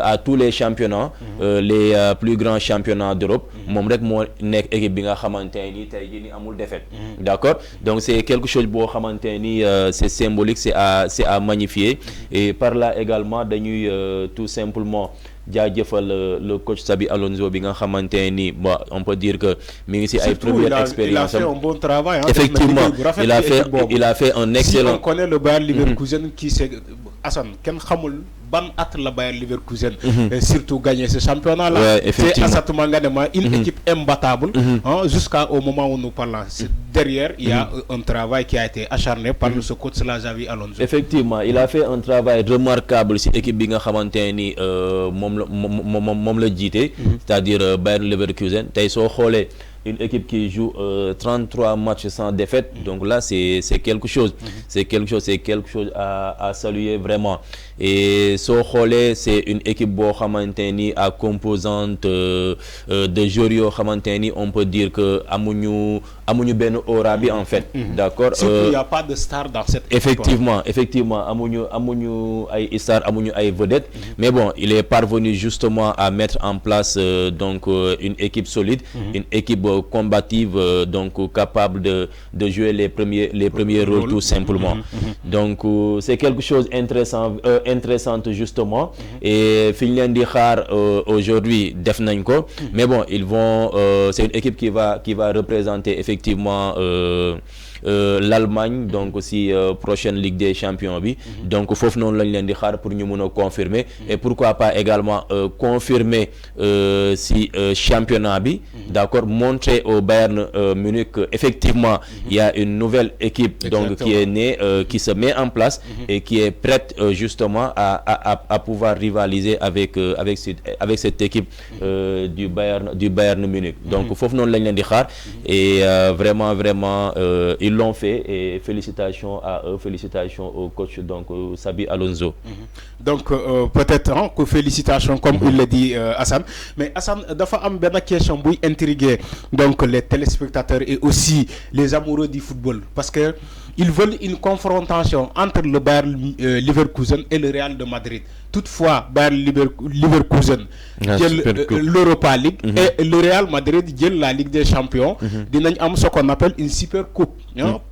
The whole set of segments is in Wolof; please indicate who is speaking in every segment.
Speaker 1: à tous les championnats les plus grands championnats d'Europe moom rek moo nekk équipe bi nga xamante ni tey jii ni amul défaite d'accord donc c'est quelque chose boo xamante ni c'est symbolique, c'est à magnifier et par là également dañuy tout simplement jaajëfal le coach Xabi Alonso bi nga xamante ni bon on peut dire que mi ngi ci ay première expérience.
Speaker 2: Il a fait un bon travail.
Speaker 1: Effectivement, il a fait un excellent.
Speaker 2: Si on connaît le Bayer Leverkusen qui c'est Assane kenn xamul ban at la Bayer Leverkusen surtout gagner ce championnat là.
Speaker 1: Ouais, effectivement.
Speaker 2: C'est Assatou Manganema, une équipe imbattable jusqu'au moment où nous parlons. Derrière, il y a un travail qui a été acharné par ce coach là Xabi Alonso.
Speaker 1: Effectivement, il a fait un travail remarquable ci équipe bi nga xamante ni moom la jiite, c'est-à-dire Bayer Leverkusen. Tey soo xoolee une équipe qui joue 33 matchs sans défaite, donc là c'est quelque chose, c'est quelque chose à saluer vraiment. Et soo xoolee c'est une équipe boo xamante ni à composante de joueurs yoo xamante ni on peut dire que amuñu benn aura bi en fait, d'accord.
Speaker 2: Surtout il y a pas de star dans cette équipe.
Speaker 1: Effectivement amuñu ay stars, amuñu ay vedettes, mais bon il est parvenu justement à mettre en place donc une équipe solide, une équipe combative, donc capable de jouer les premiers rôles tout simplement. Donc c'est quelque chose intéressante justement, et fi ñu leen di xaar aujourd'hui def nañ ko, mais bon ils vont c'est une équipe qui va représenter effectivement l'Allemagne donc aussi prochaine Ligue des Champions bi, donc foofu noonu lañ leen di xaar pour ñu mën a confirmer et pourquoi pas également confirmer si championnat bi, d'accord, montrer au Bayern Munich que effectivement il y a une nouvelle équipe donc qui est née, qui se met en place et qui est prête justement à pouvoir rivaliser avec cette équipe du Bayern Munich. Donc foofu noonu lañ leen di xaar et vraiment ils l'ont fait et félicitations à eux, félicitations au coach donc Xabi Alonso.
Speaker 2: Donc peut-être que félicitations comme il le dit Assane, mais Assane dafa am benn question buy intriguer donc les téléspectateurs et aussi les amoureux du football, parce que ils veulent une confrontation entre le Bayer Leverkusen et le Real de Madrid. Toutefois, Bayer Leverkusen jël l'Europa League et le Real Madrid jël la Ligue des Champions. Dinañ am ce qu'on appelle une super coupe.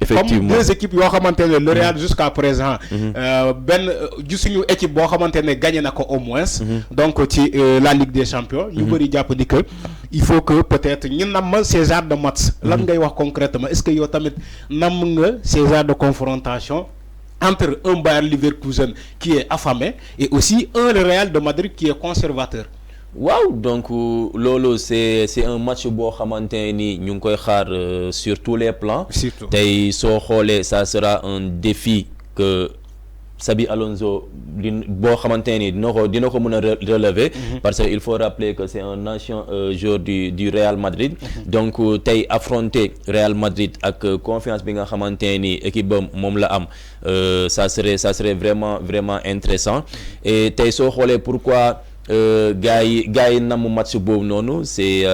Speaker 2: Comme deux équipes yoo xamante ne le Real jusqu'à présent benn gisuñu équipe boo xamante ne gagné na ko au moins. Donc ci la Ligue des Champions. ñu bëri jàpp ni que il faut que peut-être ñu nam ces genres de match. Lan ngay wax concrètement, est-ce que yow tamit nam nga ces genres de confrontation entre un Bayer Leverkusen qui est affamé et aussi un Real de Madrid qui est conservateur?
Speaker 1: Waaw, donc loolu c'est un match boo xamante ni ñu ngi koy xaar sur tous les plans. Tey soo xoolee ça sera un défi que Xabi Alonso boo xamante ni dina ko mën a relever, parce que il faut rappeler que c'est un ancien joueur du Real Madrid. Donc tey affronter Real Madrid ak confiance bi nga xamante ni équipe ba moom la am, ça serait vraiment intéressant. Et tey soo xoolee pourquoi gars yi namu match boobu noonu, c'est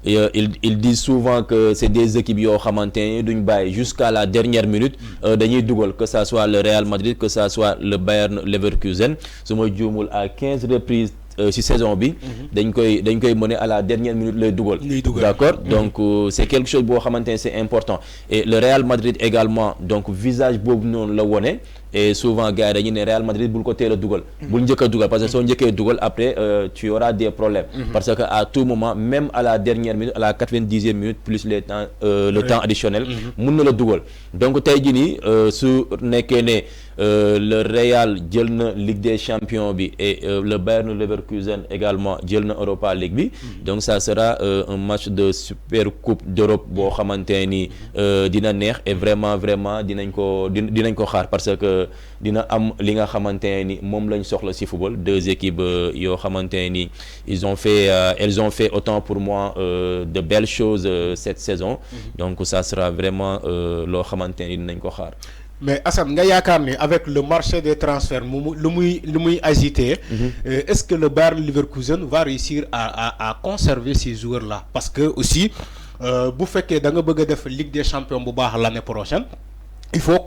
Speaker 1: ils disent souvent que c'est des équipes yoo xamante ni duñ bàyyi jusqu'à la dernière minute dañuy dugal, que ça soit le Real Madrid, que ça soit le Bayern Leverkusen, su ma juumul à 15 reprises ci saison bi dañ koy mener à la dernière minute lay dugal, d'accord. Donc c'est quelque chose boo xamante ni c'est important. Et le Real Madrid également, donc visage boobu noonu la wone, et souvent gars yi dañuy ne Real Madrid bul ko teel a dugal, bul njëkk a dugal, parce que soo njëkkee dugal après tu auras des problèmes, parce que à tout moment, même à la dernière minute, à la 90e minute plus le temps additionnel mun na la dugal. Donc tey jii nii su nekkee ne le Real jël na Ligue des Champions bi et le Bayern Leverkusen également jël na Europa League bi, donc ça sera un match de super coupe d'Europe boo xamante ni dina neex, et vraiment dinañ ko xaar, parce que dina am li nga xamante ni moom lañ soxla ci football. Deux équipes yoo xamante ni elles ont fait autant pour moi de belles choses cette saison. Donc ça sera vraiment loo xamante ni dinañ ko xaar.
Speaker 2: Mais Assane, nga yaakaar ni avec le marché des transferts lu muy agité, est-ce que le Bayer Leverkusen va réussir à conserver ces joueurs-là? Parce que aussi bu fekkee da nga bëgg a def Ligue des Champions bu baax l'année prochaine, il faut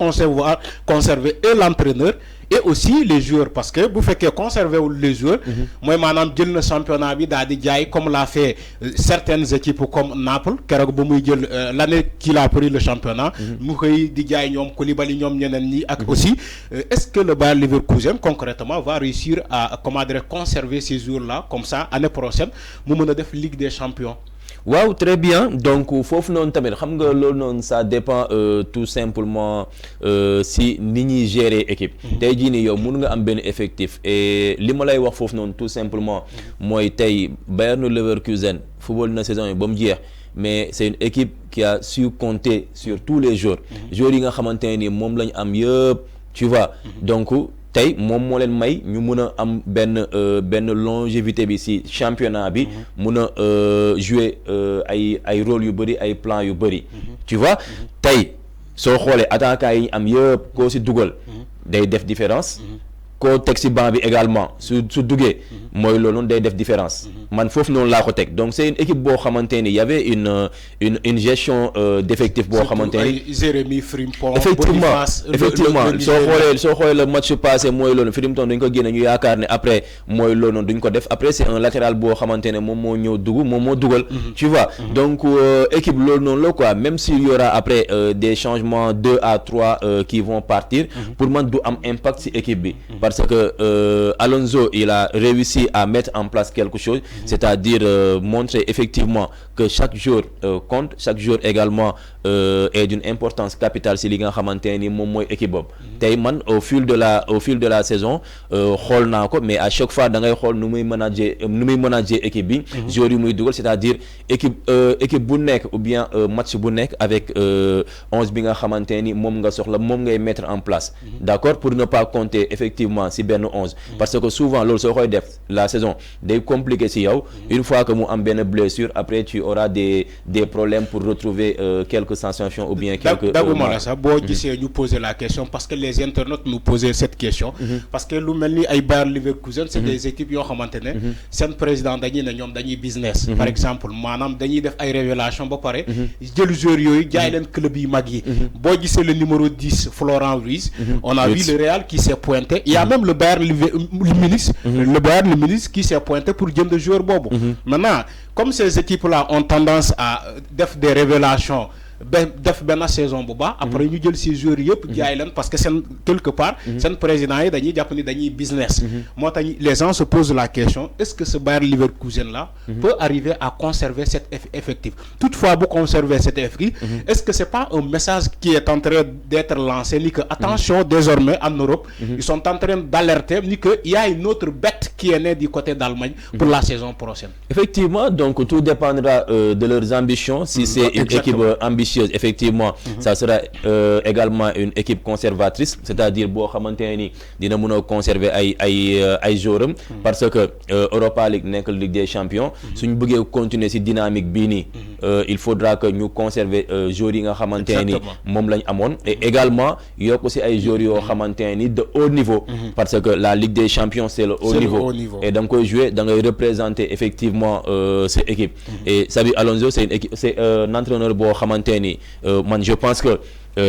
Speaker 2: conserver et l'entraîneur et aussi les joueurs, parce que vous faites que conserver les joueurs, moi maintenant jël le championnat bi daal di jaay comme l'a fait certaines équipes comme Naples keroog bu muy jël l'année qu'il a pris le championnat mu koy di jaay ñoom Koulibaly ñoom ñeneen ñi ak aussi est-ce que le Bayer Leverkusen concrètement va réussir à conserver ces joueurs là comme ça année prochaine mu mën a def Ligue des Champions?
Speaker 1: Waaw, très bien. Donc foofu noonu tamit xam nga loolu noonu ça dépend tout simplement si ni ñuy gérer équipe. tey jii nii yow mun nga am benn effectif et li ma lay wax foofu noonu tout simplement mooy tey Bayern Leverkusen football na saison yi ba mu jeex mais c'est une équipe qui a su compter sur tous les joueurs. joueurs yi nga xamante ne ni moom la ñu am yëpp tu vois donc. tey moom moo leen may ñu mun a am benn longévité bi ci championnat bi mun a jouer ay rôle yu bëri ay plan yu bëri tu vois tey soo xoolee attaquant yi ñu am yëpp koo ci dugal day def différence koo teg ci banc bi également su duggee mooy loolu noonu day def différence man foofu noonu laa ko teg donc c'est une équipe boo xamante ni y avait une gestion d'effectif boo xamante ni
Speaker 2: Jérémy Frimpong
Speaker 1: effectivement soo xoolee le match passé mooy loolu Frimpong dañ ko génne ñu yaakaar ne après mooy loolu noonu duñ ko def après c'est un latéral boo xamante ne moom moo ñëw dugg moom moo dugal tu vois donc équipe loolu noonu la quoi même s'il y aura après des changements 2 à 3 qui vont partir pour man du am impact ci équipe bi parce que Alonso il a réussi à mettre en place quelque chose c'est-à-dire montrer effectivement que chaque jour compte chaque jour également est d'une importance capitale si li nga xamante ni moom mooy équipe boobu tey man au fil de la saison xool naa ko mais à chaque fois da ngay xool nu muy manager équipe bi joueurs yi muy dugal c'est-à-dire équipe bu nekk ou bien match bu nekk avec 11 bi nga xamante ni moom nga soxla moom ngay mettre en place d'accord pour ne pas compter effectivement si benn 11 parce que souvent loolu soo koy def la saison day compliqué si yow une fois que mu am benn blessure après tu auras des problèmes pour retrouver quelques sensations ou bien quelques
Speaker 2: d'abord ça boo gisee ñu poser la question parce que les internautes nous posaient cette question parce que lu mel ni ay Bayer Leverkusen c'est des équipes yoo xamante ne seen président dañuy ne ñoom dañuy business par exemple maanaam dañuy def ay révélation ba pare jël joueurs yooyu jaay leen club yi mag yi boo gisee le numéro 10 Florent Ruiz on a vu le Real qui s'est pointé il y a même le Bayern le ministre qui s'est pointé pour jënd joueur boobu maintenant comme ces équipes là ont tendance à def des révélations def benn saison bu baax après ñu jël ces joueurs yëpp jaay leen parce que seen quelque part seen président yi dañuy jàpp ni dañuy business moo tax les gens se posent la question est-ce que ce Bayer Leverkusen là peut arriver à conserver cet effectif toutefois bu conserver cet effectif est-ce que c'est pas un message qui est en train d'être lancé ni que attention désormais en Europe ils sont en train d'alerter ni que il y a une autre bête qui est née du côté d'Allemagne pour la saison prochaine?
Speaker 1: Effectivement, donc tout dépendra de leurs ambitions. Si c'est une équipe ambitieuse, effectivement, ça sera également une équipe conservatrice, c'est-à-dire boo xamante ni dina mën a conserver ay joueurs parce que Europa League nekk Ligue des Champions suñu bëggee continuer ci dynamique bii nii il faudra que ñu conserver joueurs yi nga xamante ni moom lañ amoon et également yokk ci ay joueurs yoo xamante ni de haut niveau parce que la Ligue des Champions c'est le haut niveau et da nga koy jouer da ngay représenter effectivement cette équipe et Xabi Alonso c'est une équipe c'est un entraîneur boo xamante ni man je pense que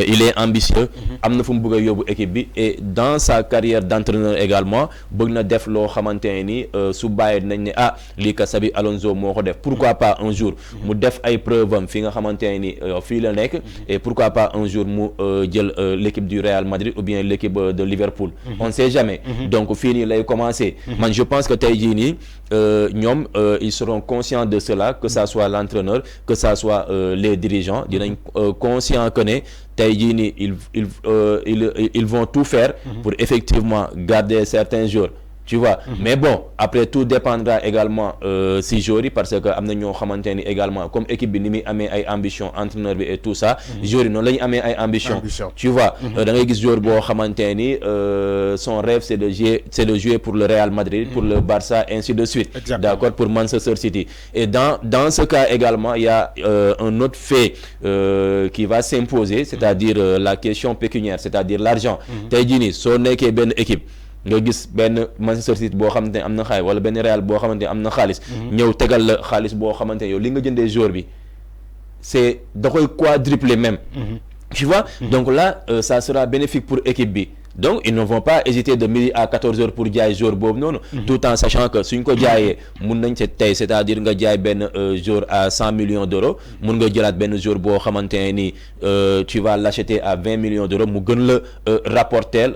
Speaker 1: il est ambitieux am na fu mu bëgg a yóbbu équipe bi et dans sa carrière d'entraîneur également bëgg na def loo xamante ni su bàyyi nañ ne lii ka Xabi Alonso moo ko def pourquoi pas un jour mu def ay preuve am fi nga xamante ni fii la nekk et pourquoi pas un jour mu jël l'équipe du Real Madrid ou bien l'équipe de Liverpool on ne sait jamais donc fii nii lay commencer man je pense que tey jii nii ñoom ils seront conscients de cela que ça soit l'entraîneur que ça soit les dirigeants dinañ conscient que ne tey jii nii ils vont tout faire pour effectivement garder certains joueurs tu vois mais bon après tout dépendra également si joueurs yi parce que am na ñoo xamante ni également comme équipe bi ni muy amee ay ambition entraîneur bi et tout ça joueurs yi noonu la ñu amee ay ambition tu vois da ngay gis joueur boo xamante ni son rêve c'est de jouer pour le Real Madrid pour le Barça ainsi de suite d'accord pour Manchester City et dans ce cas également il y a un autre fait qui va s'imposer c'est-à-dire la question pécuniaire c'est-à-dire l'argent tey jii nii soo nekkee benn équipe nga gis benn Manchester City boo xamante ne am na xaalis wala benn Real boo xamante ne am na xaalis ñëw tegal la xaalis boo xamante ne yow li nga jëndee joueur bi c'est da koy quadrupler même Tu vois, donc là, ça sera bénéfique pour l'équipe B. Donc, ils ne vont pas hésiter de midi à 14h pour jaay jour bob non, tout en sachant que suñ ko jaayé mën nañ ci tay, c'est-à-dire nga jaay ben jour à 100 millions d'euros, mën nga jëlat ben jour bo xamanteni ni tu vas l'acheter à 20 millions d'euros mu gën le rapporter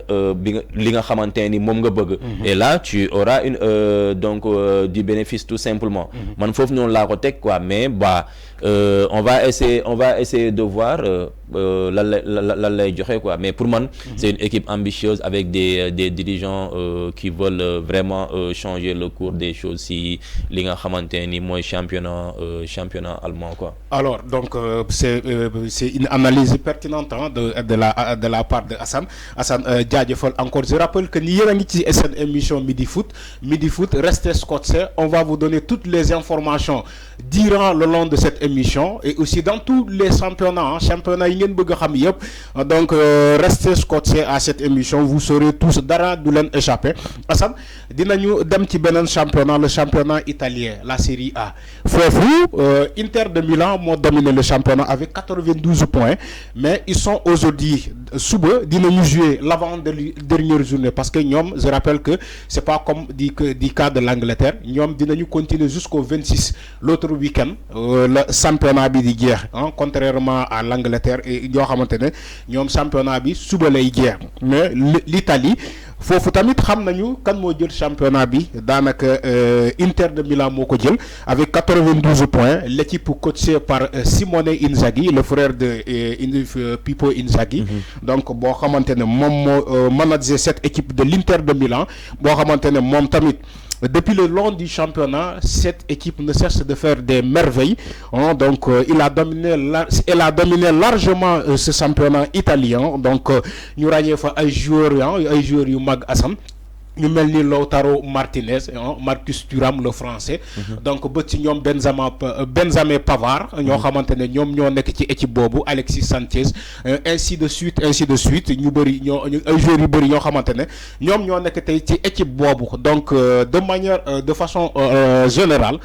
Speaker 1: li nga xamanteni mom nga bëgg. Et là, tu auras une donc du bénéfice tout simplement. Man fofu non la ko tek quoi, mais bah on va essayer de voir la lay joxe quoi, mais pour moi c'est une équipe ambitieuse avec des dirigeants qui veulent vraiment changer le cours des choses si li nga xamanteni moy championnat allemand quoi.
Speaker 2: Alors donc c'est une analyse pertinente hein, de la part de Assane jaajëfal encore. Je rappelle que ni yéen a ngi ci cette émission Midi Foot restez scotché, on va vous donner toutes les informations durant le long de cette émission et aussi dans tous les championnats yi ngeen bëgg xam yépp. Donc restez scotché à cette émission, vous saurez tous dara du leen échapper. Assane dinañu dem ci benen championnat, le championnat italien, la Série A. Fofu Inter de Milan moo dominé le championnat avec 92 points, mais ils sont aujourd'hui suba dinañu jouer l'avant-dernière journée parce que ñom, je rappelle que c'est pas comme du cas de l'Angleterre, ñom dinañu continuer jusqu'au 26 l'autre week-end le championnat bi di jeex contrairement à l'Angleterre et ñoo xamantene ñom championnat bi suba lay jeex. Mais l'Italie fofu tamit xam nañu kan mo jël championnat bi danaka Inter de Milan moko jël avec 92 points, l'équipe coachée par Simone Inzaghi, le frère de Pippo Inzaghi. Donc bo xamantene mom mo manager cette équipe de l'Inter de Milan, bo xamantene mom tamit depuis le long du championnat, cette équipe ne cesse de faire des merveilles. Donc, elle a dominé largement ce championnat italien. Donc, nous avons un joueur yu mag Assam. Ñu melni Lautaro Martinez, Marcus Thuram le français. Donc ba ci ñom Benjamin Pavard ñoo xamantene ñom ñoo nek ci équipe bobu, Alexis Sanchez, ainsi de suite ñu bari ñoo ay joueurs yu bari ñoo xamantene ñom ñoo nek tay ci équipe bobu. Donc de façon générale,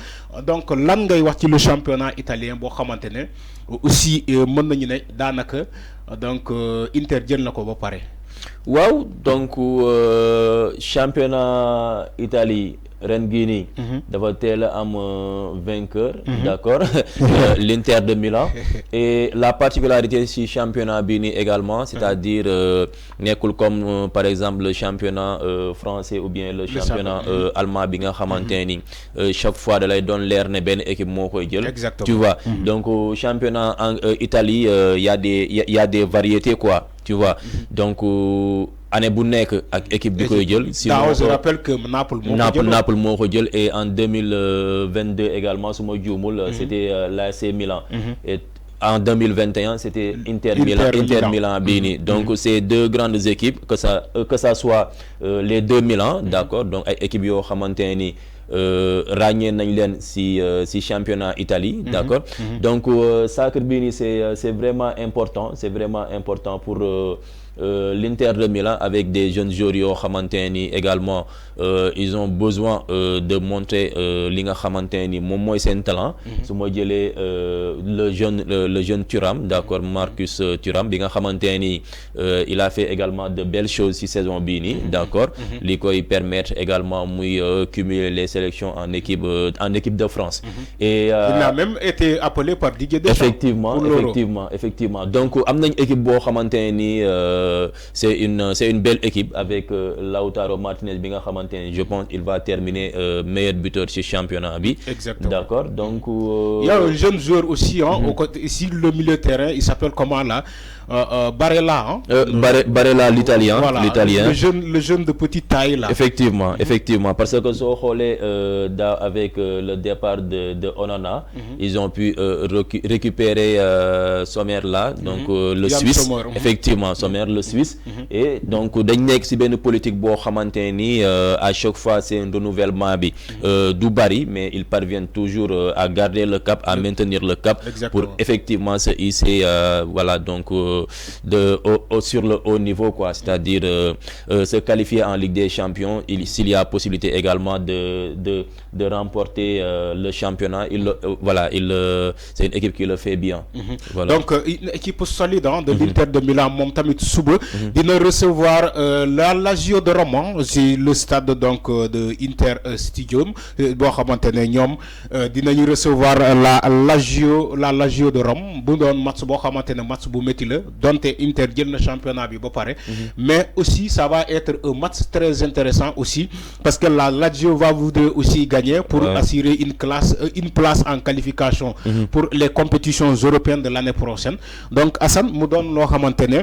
Speaker 2: donc lan ngay wax ci le championnat italien bo xamantene aussi mën nañu né danaka donc Inter jël nako ba paré.
Speaker 1: Wow, donc championnat Italie Rengini dafa teel am vainqueur, d'accord. L'Inter de Milan. Et la particularité ci championnat bini également, c'est-à-dire nekkul comme par exemple le championnat français ou bien le championnat allemand bi nga xamanteni chaque fois da lay don leer ne ben équipe mo koy jël. Tu vois. Donc au championnat Italie il y a des variétés quoi, tu vois. Donc année bu nek ak équipe bi koy jël.
Speaker 2: Sinon je rappelle que
Speaker 1: Naples moo ko jël et en 2022 également suma juumul c'était l'AC Milan. Et en 2021 c'était Inter Milan bini. Donc c'est deux grandes équipes, que ça soit les deux Milan, d'accord, donc ay équipe yo xamanteni ragné nañ len si championnat Italie, d'accord. Donc sacre bini c'est vraiment important pour l'Inter de Milan avec des jeunes joueurs yo xamanteni également ils ont besoin de montrer li nga xamanteni mom moy sen talent. Su ma jëlee le jeune Thuram, d'accord, Marcus Thuram bi nga xamanteni il a fait également de belles choses ci saison bi ni, d'accord, li koy permettre également muy cumuler les sélections en équipe de France. Et il
Speaker 2: a même été appelé par Didier Deschamps.
Speaker 1: Effectivement. Donc am nañ équipe bo xamanteni c'est une belle équipe avec Lautaro Martinez bi nga xamanteni je pense il va terminer meilleur buteur chez championnat bi.
Speaker 2: Exactement.
Speaker 1: D'accord. Donc
Speaker 2: il y a un jeune joueur aussi ici le milieu de terrain, il s'appelle comment là, Barella
Speaker 1: Barella, l'italien.
Speaker 2: Voilà,
Speaker 1: l'italien.
Speaker 2: Le jeune de petite taille là.
Speaker 1: Effectivement, parce que so xolé avec le départ de Onana, ils ont pu récupérer Sommer là, donc le
Speaker 2: Yann
Speaker 1: Suisse.
Speaker 2: Sommer.
Speaker 1: Effectivement, Sommer le Suisse. Et donc dañ nekk ci benn politique boo xamante ni à chaque fois c'est un renouvellement bi du bari, mais ils parviennent toujours à garder le cap, à maintenir le cap.
Speaker 2: Exactement.
Speaker 1: Pour effectivement se hisser voilà donc sur le haut niveau, quoi, c'est-à-dire se qualifier en Ligue des Champions. S'il y a possibilité également de remporter le championnat, c'est une équipe qui le fait bien. Voilà.
Speaker 2: Donc une équipe solide de l'Inter de Milan, moom tamit suba dina recevoir la Lazio de Rome, c'est le stade donc de Inter Stadium boo xamante ne ñoom dinañu recevoir la Lazio de Rome bu doon match boo xamante ne match bu métti la donte Inter jël na championnat bi ba pare, mais aussi ça va être un match très intéressant aussi parce que la Lazio va vouloir aussi gagner pour assurer une place en qualification pour les compétitions européennes de l'année prochaine. Donc Assane mu doon loo xamante ne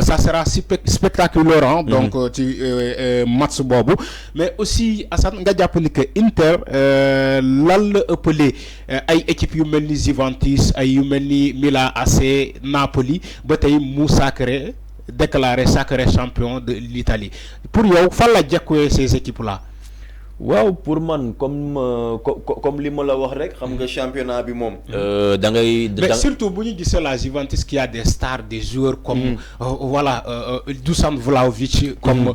Speaker 2: ça sera spectaculaire donc ci match boobu, mais aussi Assane nga jàpp ni que Inter lan la ëppale ay équipes yu mel ni Juventus ay yu mel ni Milan AC Napoli ba tey mu déclaré sacré champion de l'Italie. Pour yow fan la jekkuwee ces équipes là?
Speaker 1: waaw pour man comme li ma la wax rek xam nga championnat bi moom. da ngay.
Speaker 2: mais surtout bu ñu gisee la Juventus qui a des stars, des joueurs comme Dusan Vlahovic comme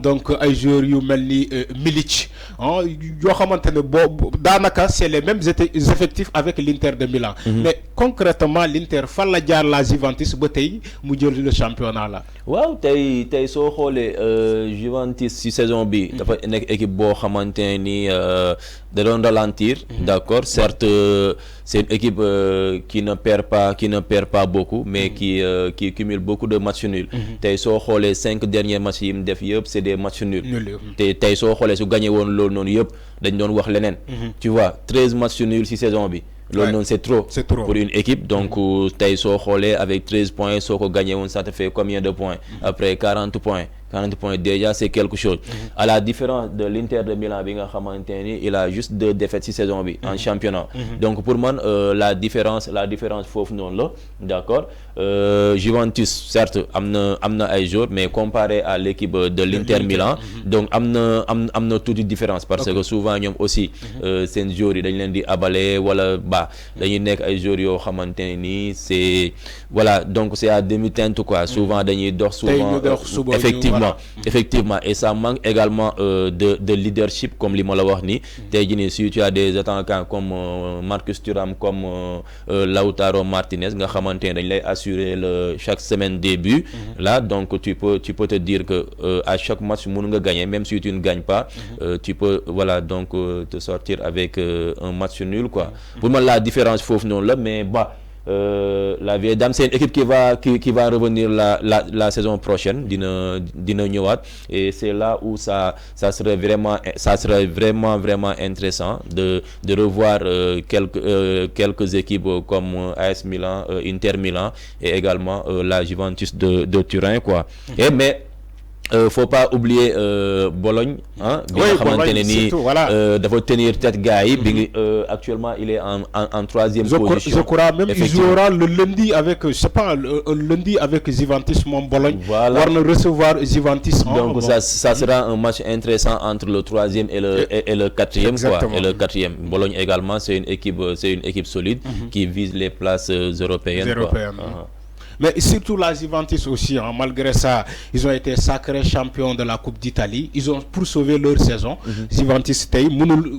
Speaker 2: donc ay joueurs yu mel ni Milic yoo xamante ne daanaka c'est les mêmes effectifs avec l'Inter de Milan. Mais concrètement l'Inter fan la jaar la Juventus ba tey mu jël le championnat là.
Speaker 1: waaw tey soo xoolee Juventus ci saison bi dafa nekk équipe boo xamante ni da doon ralentir. D'accord, certes c'est une équipe qui ne perd pas beaucoup, mais qui cumule beaucoup de matchs nuls. tey soo xoolee 5 derniers matchs yi mu def yëpp c'est des matchs nuls. tey soo xoolee su gagné woon loolu noonu yëpp dañ doon wax leneen. Tu vois 13 matchs nuls ci saison bi. loolu noonu c'est trop pour une équipe. Donc tey soo xoolee avec 13 points soo ko gagné woon ça te fait combien de points? Après 40 points déjà c'est quelque chose. À la différence de l'Inter de Milan bi nga xamante ni il a juste 2 défaites ci saison bi en championnat. Donc pour man la différence foofu noonu la, d'accord. Juventus certes am na ay joueurs, mais comparé à l'équipe de l'Inter Milan donc am na toute différence parce que souvent ñoom aussi seen joueurs yi dañ leen di abale wala dañuy nekk ay joueurs yoo xamante ni c'est voilà donc c'est à demi-teinte quoi. Souvent dañuy dox souvent effectivement et ça manque également de leadership comme li ma la wax ni. tey jii nii si tu as des attaquants comme Marcus Thuram comme Lautaro Martinez nga xamante ne dañ lay assurer chaque semaine début là, donc tu peux te dire que à chaque match mën nga gagner, même si tu ne gagnes pas tu peux voilà donc te sortir avec un match nul quoi. Pour moi la différence foofu noonu la, mais la vieille dame c'est une équipe qui va revenir la saison prochaine, dina ñëwaat, et c'est là où ça serait vraiment intéressant de revoir quelques équipes comme AS Milan, Inter Milan et également la Juventus de Turin quoi. Mais faut pas oublier Bologne bi nga xamante ne nii dafa tenir tête gars yi bi actuellement il est en troisième position.
Speaker 2: Je crois même il jouera le lundi avec lundi avec Juventus moom Bologne.
Speaker 1: Voilà,
Speaker 2: war na recevoir Juventus.
Speaker 1: Donc ça sera un match intéressant entre le troisième et le quatrième quoi. Et le quatrième. Bologne également c'est une équipe solide qui vise les places européennes quoi.
Speaker 2: Mais surtout la Juventus aussi, malgré ça, ils ont été sacrés champions de la Coupe d'Italie. Ils ont pour sauver leur saison. Juventus tey mënul